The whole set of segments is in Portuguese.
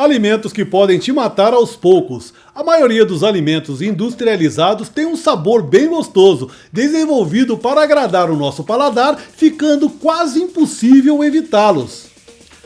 Alimentos que podem te matar aos poucos. A maioria dos alimentos industrializados tem um sabor bem gostoso, desenvolvido para agradar o nosso paladar, ficando quase impossível evitá-los.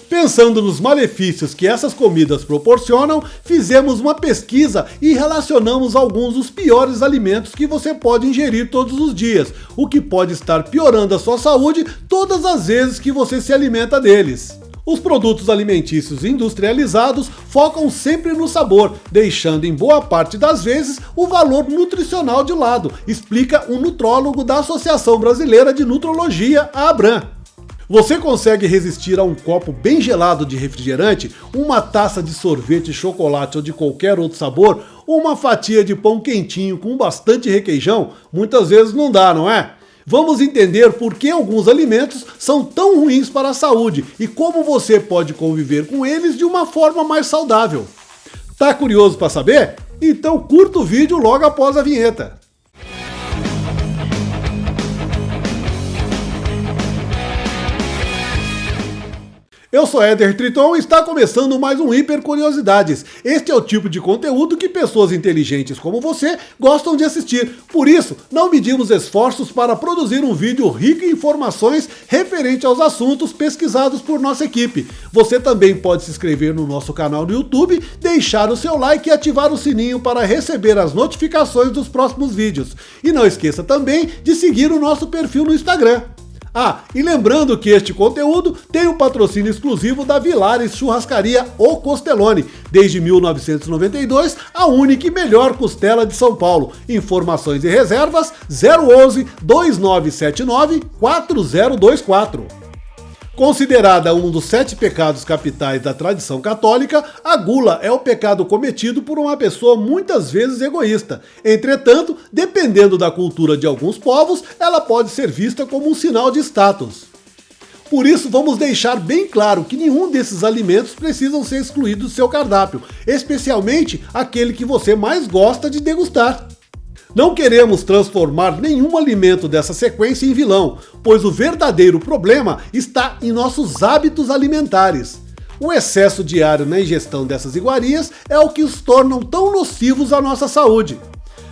Pensando nos malefícios que essas comidas proporcionam, fizemos uma pesquisa e relacionamos alguns dos piores alimentos que você pode ingerir todos os dias, o que pode estar piorando a sua saúde todas as vezes que você se alimenta deles. Os produtos alimentícios industrializados focam sempre no sabor, deixando em boa parte das vezes o valor nutricional de lado, explica um nutrólogo da Associação Brasileira de Nutrologia, a Abram. Você consegue resistir a um copo bem gelado de refrigerante, uma taça de sorvete, chocolate ou de qualquer outro sabor, ou uma fatia de pão quentinho com bastante requeijão? Muitas vezes não dá, não é? Vamos entender por que alguns alimentos são tão ruins para a saúde e como você pode conviver com eles de uma forma mais saudável. Tá curioso para saber? Então curta o vídeo logo após a vinheta. Eu sou Éder Triton e está começando mais um Hiper Curiosidades. Este é o tipo de conteúdo que pessoas inteligentes como você gostam de assistir. Por isso, não medimos esforços para produzir um vídeo rico em informações referente aos assuntos pesquisados por nossa equipe. Você também pode se inscrever no nosso canal no YouTube, deixar o seu like e ativar o sininho para receber as notificações dos próximos vídeos. E não esqueça também de seguir o nosso perfil no Instagram. E lembrando que este conteúdo tem o patrocínio exclusivo da Vilares Churrascaria O Costelone, desde 1992, a única e melhor costela de São Paulo. Informações e reservas 011 2979 4024. Considerada um dos 7 pecados capitais da tradição católica, a gula é o pecado cometido por uma pessoa muitas vezes egoísta. Entretanto, dependendo da cultura de alguns povos, ela pode ser vista como um sinal de status. Por isso, vamos deixar bem claro que nenhum desses alimentos precisam ser excluídos do seu cardápio, especialmente aquele que você mais gosta de degustar. Não queremos transformar nenhum alimento dessa sequência em vilão, pois o verdadeiro problema está em nossos hábitos alimentares. O excesso diário na ingestão dessas iguarias é o que os tornam tão nocivos à nossa saúde.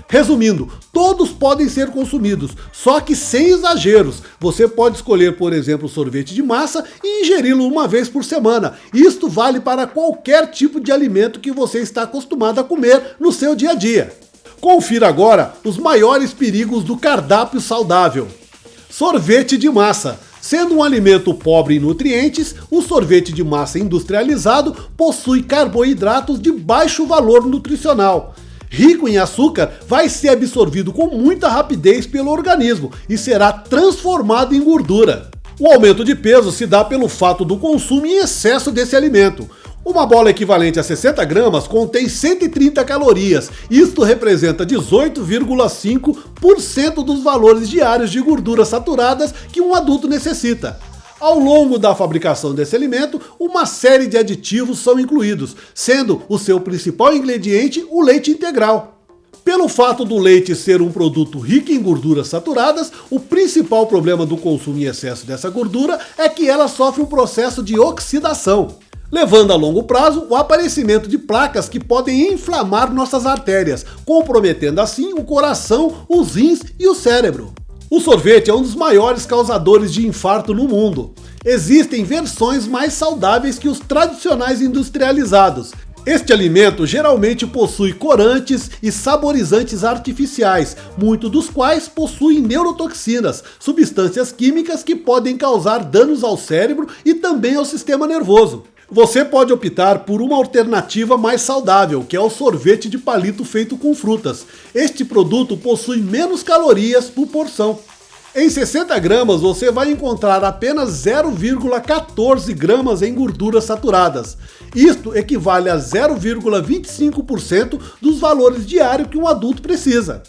Resumindo, todos podem ser consumidos, só que sem exageros. Você pode escolher, por exemplo, sorvete de massa e ingeri-lo uma vez por semana. Isto vale para qualquer tipo de alimento que você está acostumado a comer no seu dia a dia. Confira agora os maiores perigos do cardápio saudável. Sorvete de massa. Sendo um alimento pobre em nutrientes, o sorvete de massa industrializado possui carboidratos de baixo valor nutricional. Rico em açúcar, vai ser absorvido com muita rapidez pelo organismo e será transformado em gordura. O aumento de peso se dá pelo fato do consumo em excesso desse alimento. Uma bola equivalente a 60 gramas contém 130 calorias. Isto representa 18,5% dos valores diários de gorduras saturadas que um adulto necessita. Ao longo da fabricação desse alimento, uma série de aditivos são incluídos, sendo o seu principal ingrediente o leite integral. Pelo fato do leite ser um produto rico em gorduras saturadas, o principal problema do consumo em excesso dessa gordura é que ela sofre um processo de oxidação, levando a longo prazo o aparecimento de placas que podem inflamar nossas artérias, comprometendo assim o coração, os rins e o cérebro. O sorvete é um dos maiores causadores de infarto no mundo. Existem versões mais saudáveis que os tradicionais industrializados. Este alimento geralmente possui corantes e saborizantes artificiais, muitos dos quais possuem neurotoxinas, substâncias químicas que podem causar danos ao cérebro e também ao sistema nervoso. Você pode optar por uma alternativa mais saudável, que é o sorvete de palito feito com frutas. Este produto possui menos calorias por porção. Em 60 gramas você vai encontrar apenas 0,14 gramas em gorduras saturadas. Isto equivale a 0,25% dos valores diários que um adulto precisa.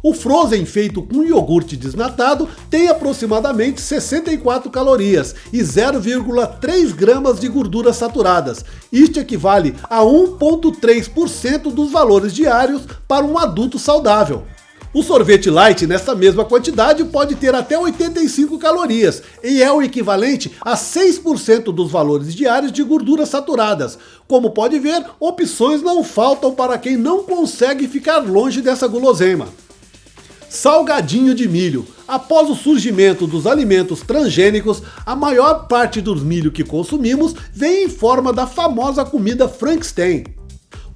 O frozen feito com iogurte desnatado tem aproximadamente 64 calorias e 0,3 gramas de gorduras saturadas. Isto equivale a 1,3% dos valores diários para um adulto saudável. O sorvete light, nessa mesma quantidade, pode ter até 85 calorias e é o equivalente a 6% dos valores diários de gorduras saturadas. Como pode ver, opções não faltam para quem não consegue ficar longe dessa guloseima. Salgadinho de milho. Após o surgimento dos alimentos transgênicos, a maior parte dos milho que consumimos vem em forma da famosa comida Frankenstein.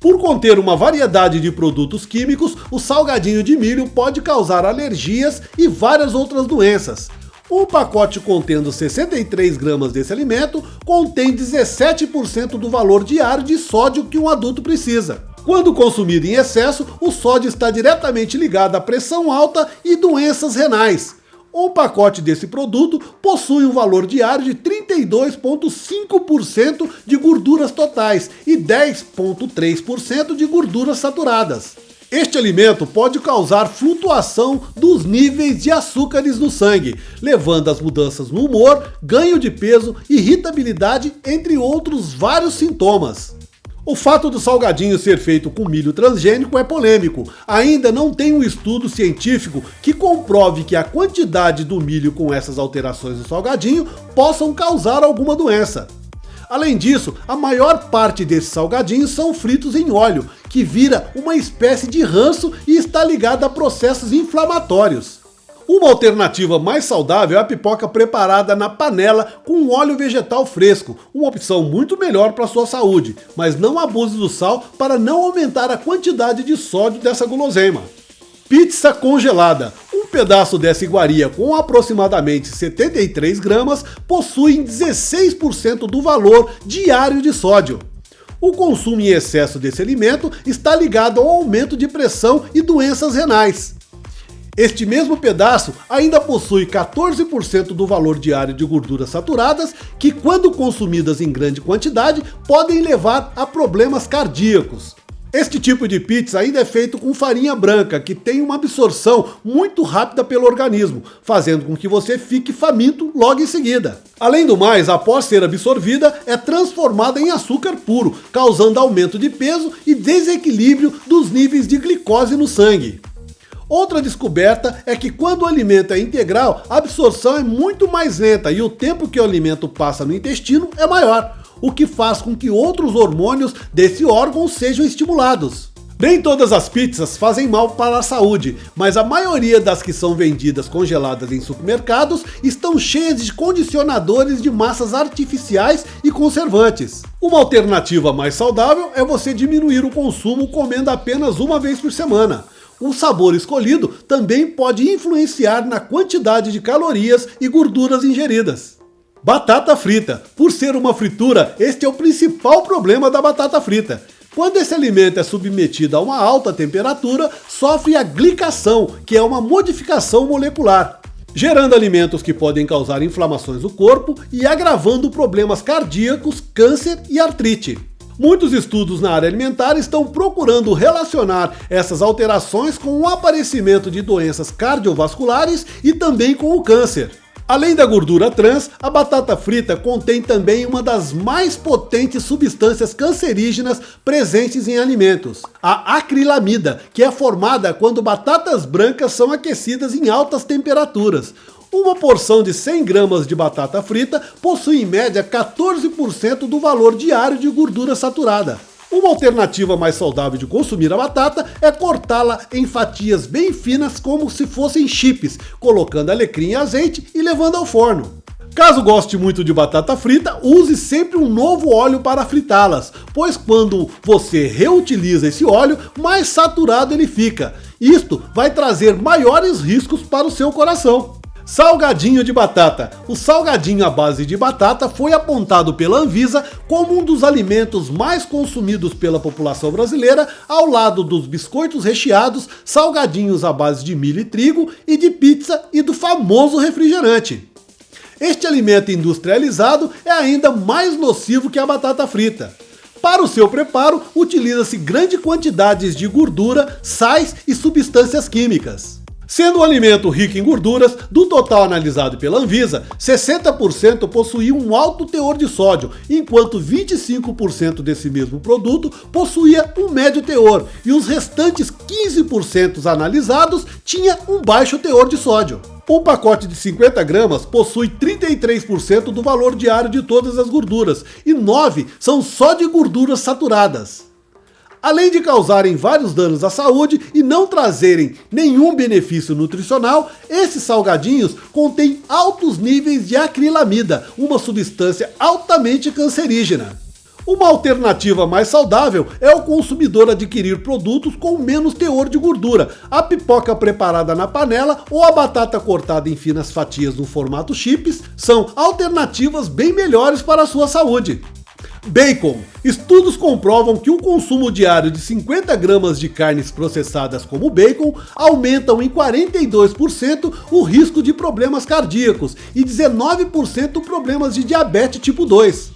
Por conter uma variedade de produtos químicos, o salgadinho de milho pode causar alergias e várias outras doenças. Um pacote contendo 63 gramas desse alimento contém 17% do valor diário de sódio que um adulto precisa. Quando consumido em excesso, o sódio está diretamente ligado à pressão alta e doenças renais. Um pacote desse produto possui um valor diário de 32,5% de gorduras totais e 10,3% de gorduras saturadas. Este alimento pode causar flutuação dos níveis de açúcares no sangue, levando às mudanças no humor, ganho de peso, irritabilidade, entre outros vários sintomas. O fato do salgadinho ser feito com milho transgênico é polêmico. Ainda não tem um estudo científico que comprove que a quantidade do milho com essas alterações do salgadinho possam causar alguma doença. Além disso, a maior parte desses salgadinhos são fritos em óleo, que vira uma espécie de ranço e está ligado a processos inflamatórios. Uma alternativa mais saudável é a pipoca preparada na panela com óleo vegetal fresco, uma opção muito melhor para a sua saúde, mas não abuse do sal para não aumentar a quantidade de sódio dessa guloseima. Pizza congelada. Um pedaço dessa iguaria com aproximadamente 73 gramas possui 16% do valor diário de sódio. O consumo em excesso desse alimento está ligado ao aumento de pressão e doenças renais. Este mesmo pedaço ainda possui 14% do valor diário de gorduras saturadas que, quando consumidas em grande quantidade, podem levar a problemas cardíacos. Este tipo de pizza ainda é feito com farinha branca, que tem uma absorção muito rápida pelo organismo, fazendo com que você fique faminto logo em seguida. Além do mais, após ser absorvida, é transformada em açúcar puro, causando aumento de peso e desequilíbrio dos níveis de glicose no sangue. Outra descoberta é que quando o alimento é integral, a absorção é muito mais lenta e o tempo que o alimento passa no intestino é maior, o que faz com que outros hormônios desse órgão sejam estimulados. Nem todas as pizzas fazem mal para a saúde, mas a maioria das que são vendidas congeladas em supermercados estão cheias de condicionadores de massas artificiais e conservantes. Uma alternativa mais saudável é você diminuir o consumo comendo apenas uma vez por semana. O sabor escolhido também pode influenciar na quantidade de calorias e gorduras ingeridas. Batata frita. Por ser uma fritura, este é o principal problema da batata frita. Quando esse alimento é submetido a uma alta temperatura, sofre a glicação, que é uma modificação molecular, gerando alimentos que podem causar inflamações no corpo e agravando problemas cardíacos, câncer e artrite. Muitos estudos na área alimentar estão procurando relacionar essas alterações com o aparecimento de doenças cardiovasculares e também com o câncer. Além da gordura trans, a batata frita contém também uma das mais potentes substâncias cancerígenas presentes em alimentos, a acrilamida, que é formada quando batatas brancas são aquecidas em altas temperaturas. Uma porção de 100 gramas de batata frita possui em média 14% do valor diário de gordura saturada. Uma alternativa mais saudável de consumir a batata é cortá-la em fatias bem finas como se fossem chips, colocando alecrim e azeite e levando ao forno. Caso goste muito de batata frita, use sempre um novo óleo para fritá-las, pois quando você reutiliza esse óleo, mais saturado ele fica. Isto vai trazer maiores riscos para o seu coração. Salgadinho de batata. O salgadinho à base de batata foi apontado pela Anvisa como um dos alimentos mais consumidos pela população brasileira, ao lado dos biscoitos recheados, salgadinhos à base de milho e trigo e de pizza e do famoso refrigerante. Este alimento industrializado é ainda mais nocivo que a batata frita. Para o seu preparo, utiliza-se grandes quantidades de gordura, sais e substâncias químicas. Sendo um alimento rico em gorduras, do total analisado pela Anvisa, 60% possuía um alto teor de sódio, enquanto 25% desse mesmo produto possuía um médio teor, e os restantes 15% analisados tinha um baixo teor de sódio. Um pacote de 50 gramas possui 33% do valor diário de todas as gorduras, e 9% são só de gorduras saturadas. Além de causarem vários danos à saúde e não trazerem nenhum benefício nutricional, esses salgadinhos contêm altos níveis de acrilamida, uma substância altamente cancerígena. Uma alternativa mais saudável é o consumidor adquirir produtos com menos teor de gordura. A pipoca preparada na panela ou a batata cortada em finas fatias no formato chips são alternativas bem melhores para a sua saúde. Bacon. Estudos comprovam que o consumo diário de 50 gramas de carnes processadas como bacon aumentam em 42% o risco de problemas cardíacos e 19% problemas de diabetes tipo 2.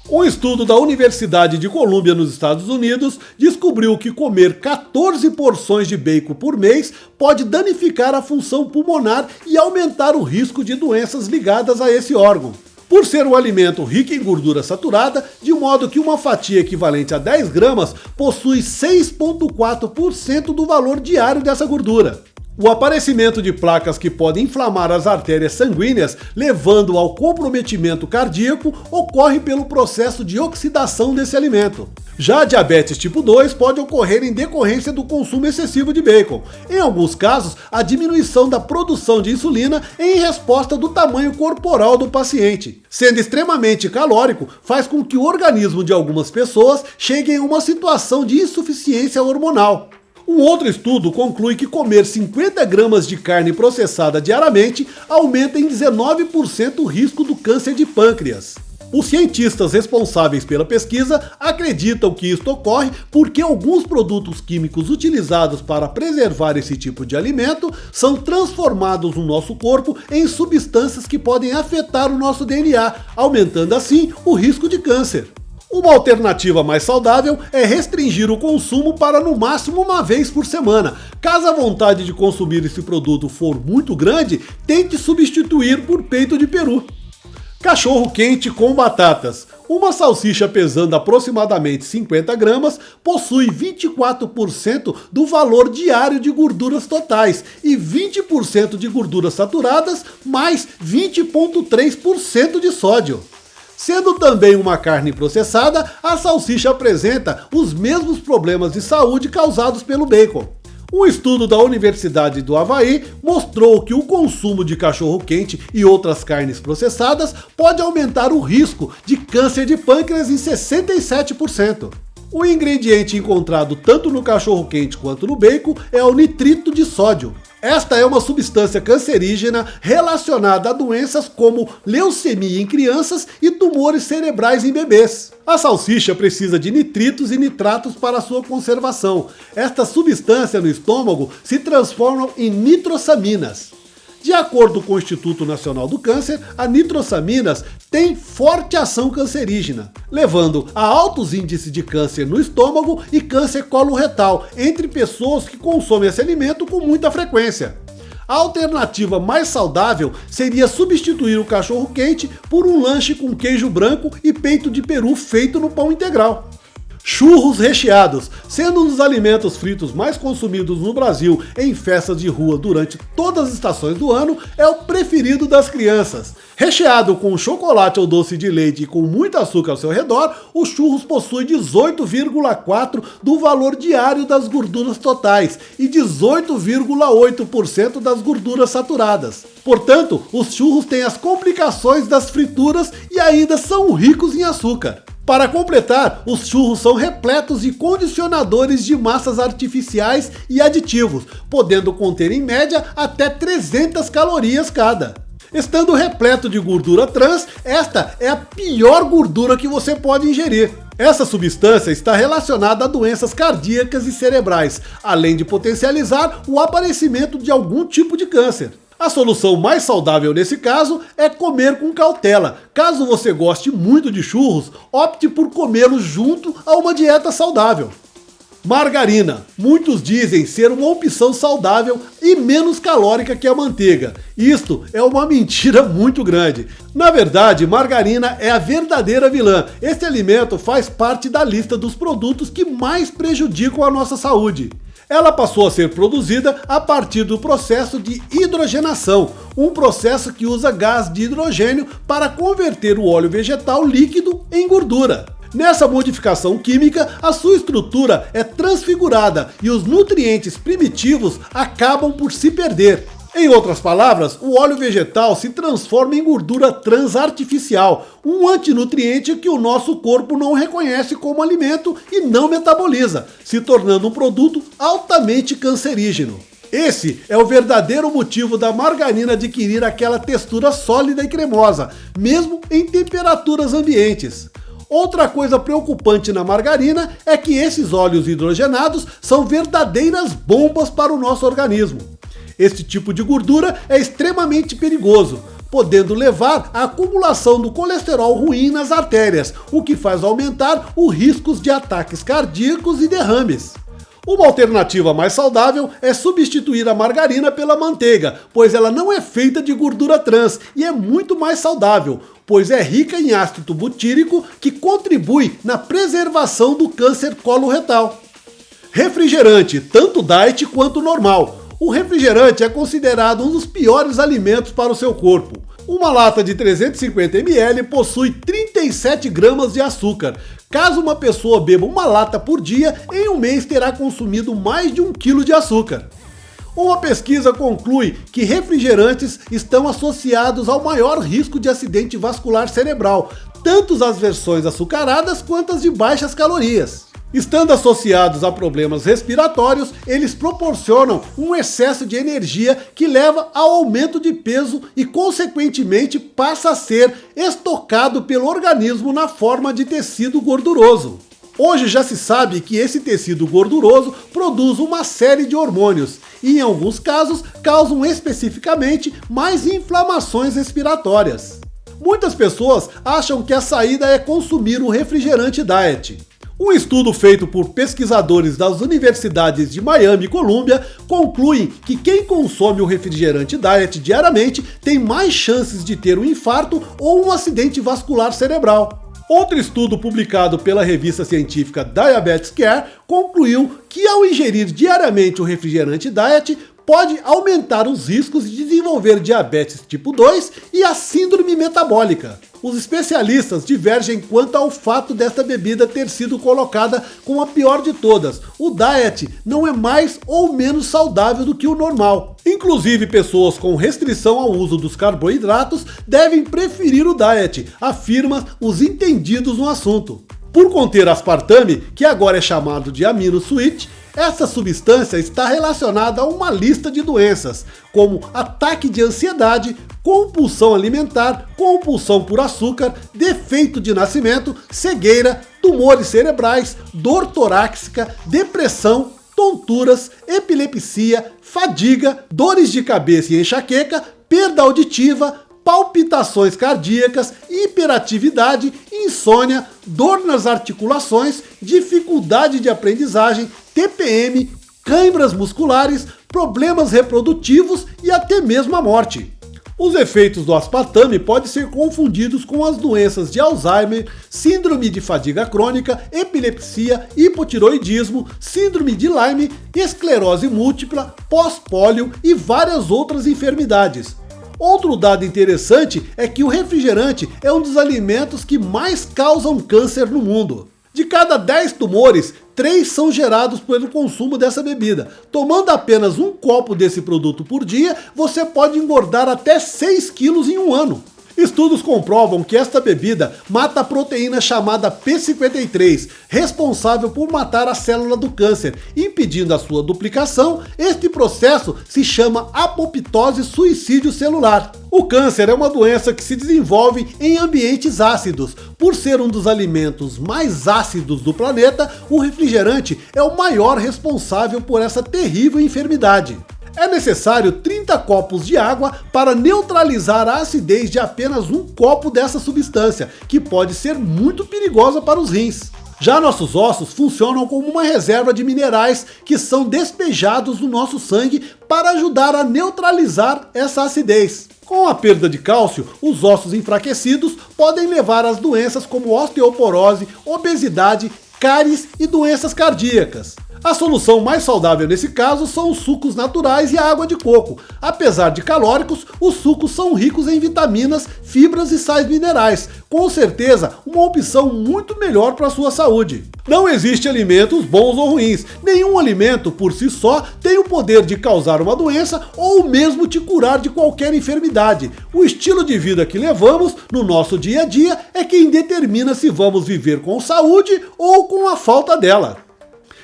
Um estudo da Universidade de Colômbia nos Estados Unidos descobriu que comer 14 porções de bacon por mês pode danificar a função pulmonar e aumentar o risco de doenças ligadas a esse órgão. Por ser um alimento rico em gordura saturada, de modo que uma fatia equivalente a 10 gramas possui 6,4% do valor diário dessa gordura. O aparecimento de placas que podem inflamar as artérias sanguíneas, levando ao comprometimento cardíaco, ocorre pelo processo de oxidação desse alimento. Já a diabetes tipo 2 pode ocorrer em decorrência do consumo excessivo de bacon. Em alguns casos, a diminuição da produção de insulina em resposta do tamanho corporal do paciente. Sendo extremamente calórico, faz com que o organismo de algumas pessoas chegue em uma situação de insuficiência hormonal. Um outro estudo conclui que comer 50 gramas de carne processada diariamente aumenta em 19% o risco do câncer de pâncreas. Os cientistas responsáveis pela pesquisa acreditam que isto ocorre porque alguns produtos químicos utilizados para preservar esse tipo de alimento são transformados no nosso corpo em substâncias que podem afetar o nosso DNA, aumentando assim o risco de câncer. Uma alternativa mais saudável é restringir o consumo para no máximo uma vez por semana. Caso a vontade de consumir esse produto for muito grande, tente substituir por peito de peru. Cachorro quente com batatas. Uma salsicha pesando aproximadamente 50 gramas possui 24% do valor diário de gorduras totais e 20% de gorduras saturadas mais 20,3% de sódio. Sendo também uma carne processada, a salsicha apresenta os mesmos problemas de saúde causados pelo bacon. Um estudo da Universidade do Havaí mostrou que o consumo de cachorro-quente e outras carnes processadas pode aumentar o risco de câncer de pâncreas em 67%. O ingrediente encontrado tanto no cachorro-quente quanto no bacon é o nitrito de sódio. Esta é uma substância cancerígena relacionada a doenças como leucemia em crianças e tumores cerebrais em bebês. A salsicha precisa de nitritos e nitratos para sua conservação. Esta substância no estômago se transforma em nitrossaminas. De acordo com o Instituto Nacional do Câncer, a nitrossaminas tem forte ação cancerígena, levando a altos índices de câncer no estômago e câncer coloretal entre pessoas que consomem esse alimento com muita frequência. A alternativa mais saudável seria substituir o cachorro-quente por um lanche com queijo branco e peito de peru feito no pão integral. Churros recheados, sendo um dos alimentos fritos mais consumidos no Brasil em festas de rua durante todas as estações do ano, é o preferido das crianças. Recheado com chocolate ou doce de leite e com muito açúcar ao seu redor, os churros possuem 18,4% do valor diário das gorduras totais e 18,8% das gorduras saturadas. Portanto, os churros têm as complicações das frituras e ainda são ricos em açúcar. Para completar, os churros são repletos de condicionadores de massas artificiais e aditivos, podendo conter em média até 300 calorias cada. Estando repleto de gordura trans, esta é a pior gordura que você pode ingerir. Essa substância está relacionada a doenças cardíacas e cerebrais, além de potencializar o aparecimento de algum tipo de câncer. A solução mais saudável nesse caso é comer com cautela. Caso você goste muito de churros, opte por comê-los junto a uma dieta saudável. Margarina. Muitos dizem ser uma opção saudável e menos calórica que a manteiga. Isto é uma mentira muito grande. Na verdade, margarina é a verdadeira vilã. Este alimento faz parte da lista dos produtos que mais prejudicam a nossa saúde. Ela passou a ser produzida a partir do processo de hidrogenação, um processo que usa gás de hidrogênio para converter o óleo vegetal líquido em gordura. Nessa modificação química, a sua estrutura é transfigurada e os nutrientes primitivos acabam por se perder. Em outras palavras, o óleo vegetal se transforma em gordura trans artificial, um antinutriente que o nosso corpo não reconhece como alimento e não metaboliza, se tornando um produto altamente cancerígeno. Esse é o verdadeiro motivo da margarina adquirir aquela textura sólida e cremosa, mesmo em temperaturas ambientes. Outra coisa preocupante na margarina é que esses óleos hidrogenados são verdadeiras bombas para o nosso organismo. Este tipo de gordura é extremamente perigoso, podendo levar à acumulação do colesterol ruim nas artérias, o que faz aumentar os riscos de ataques cardíacos e derrames. Uma alternativa mais saudável é substituir a margarina pela manteiga, pois ela não é feita de gordura trans e é muito mais saudável, pois é rica em ácido butírico que contribui na preservação do câncer coloretal. Refrigerante, tanto diet quanto normal. O refrigerante é considerado um dos piores alimentos para o seu corpo. Uma lata de 350 ml possui 37 gramas de açúcar. Caso uma pessoa beba uma lata por dia, em um mês terá consumido mais de 1 kg de açúcar. Uma pesquisa conclui que refrigerantes estão associados ao maior risco de acidente vascular cerebral, tanto as versões açucaradas quanto as de baixas calorias. Estando associados a problemas respiratórios, eles proporcionam um excesso de energia que leva ao aumento de peso e, consequentemente, passa a ser estocado pelo organismo na forma de tecido gorduroso. Hoje já se sabe que esse tecido gorduroso produz uma série de hormônios e, em alguns casos, causam especificamente mais inflamações respiratórias. Muitas pessoas acham que a saída é consumir o refrigerante diet. Um estudo feito por pesquisadores das universidades de Miami e Colômbia conclui que quem consome o refrigerante diet diariamente tem mais chances de ter um infarto ou um acidente vascular cerebral. Outro estudo publicado pela revista científica Diabetes Care concluiu que ao ingerir diariamente o refrigerante diet pode aumentar os riscos de desenvolver diabetes tipo 2 e a síndrome metabólica. Os especialistas divergem quanto ao fato desta bebida ter sido colocada como a pior de todas. O diet não é mais ou menos saudável do que o normal. Inclusive, pessoas com restrição ao uso dos carboidratos devem preferir o diet, afirmam os entendidos no assunto. Por conter aspartame, que agora é chamado de amino sweet, essa substância está relacionada a uma lista de doenças, como ataque de ansiedade, compulsão alimentar, compulsão por açúcar, defeito de nascimento, cegueira, tumores cerebrais, dor torácica, depressão, tonturas, epilepsia, fadiga, dores de cabeça e enxaqueca, perda auditiva, palpitações cardíacas, hiperatividade, insônia, dor nas articulações, dificuldade de aprendizagem, TPM, câimbras musculares, problemas reprodutivos e até mesmo a morte. Os efeitos do aspartame podem ser confundidos com as doenças de Alzheimer, síndrome de fadiga crônica, epilepsia, hipotiroidismo, síndrome de Lyme, esclerose múltipla, pós-pólio e várias outras enfermidades. Outro dado interessante é que o refrigerante é um dos alimentos que mais causam câncer no mundo. De cada 10 tumores, 3 são gerados pelo consumo dessa bebida. Tomando apenas um copo desse produto por dia, você pode engordar até 6 quilos em um ano. Estudos comprovam que esta bebida mata a proteína chamada P53, responsável por matar a célula do câncer, impedindo a sua duplicação. Este processo se chama apoptose suicídio celular. O câncer é uma doença que se desenvolve em ambientes ácidos. Por ser um dos alimentos mais ácidos do planeta, o refrigerante é o maior responsável por essa terrível enfermidade. É necessário 30 copos de água para neutralizar a acidez de apenas um copo dessa substância, que pode ser muito perigosa para os rins. Já nossos ossos funcionam como uma reserva de minerais que são despejados no nosso sangue para ajudar a neutralizar essa acidez. Com a perda de cálcio, os ossos enfraquecidos podem levar às doenças como osteoporose, obesidade, cáries e doenças cardíacas. A solução mais saudável nesse caso são os sucos naturais e a água de coco. Apesar de calóricos, os sucos são ricos em vitaminas, fibras e sais minerais. Com certeza, uma opção muito melhor para a sua saúde. Não existe alimentos bons ou ruins. Nenhum alimento por si só tem o poder de causar uma doença ou mesmo te curar de qualquer enfermidade. O estilo de vida que levamos no nosso dia a dia é quem determina se vamos viver com saúde ou com a falta dela.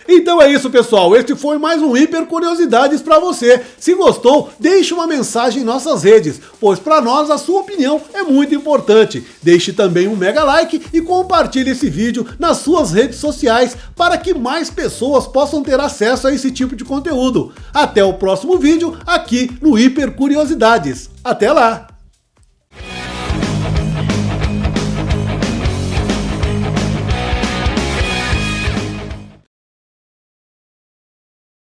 Então é isso, pessoal, este foi mais um Hiper Curiosidades para você. Se gostou, deixe uma mensagem em nossas redes, pois para nós a sua opinião é muito importante. Deixe também um mega like e compartilhe esse vídeo nas suas redes sociais para que mais pessoas possam ter acesso a esse tipo de conteúdo. Até o próximo vídeo aqui no Hiper Curiosidades. Até lá!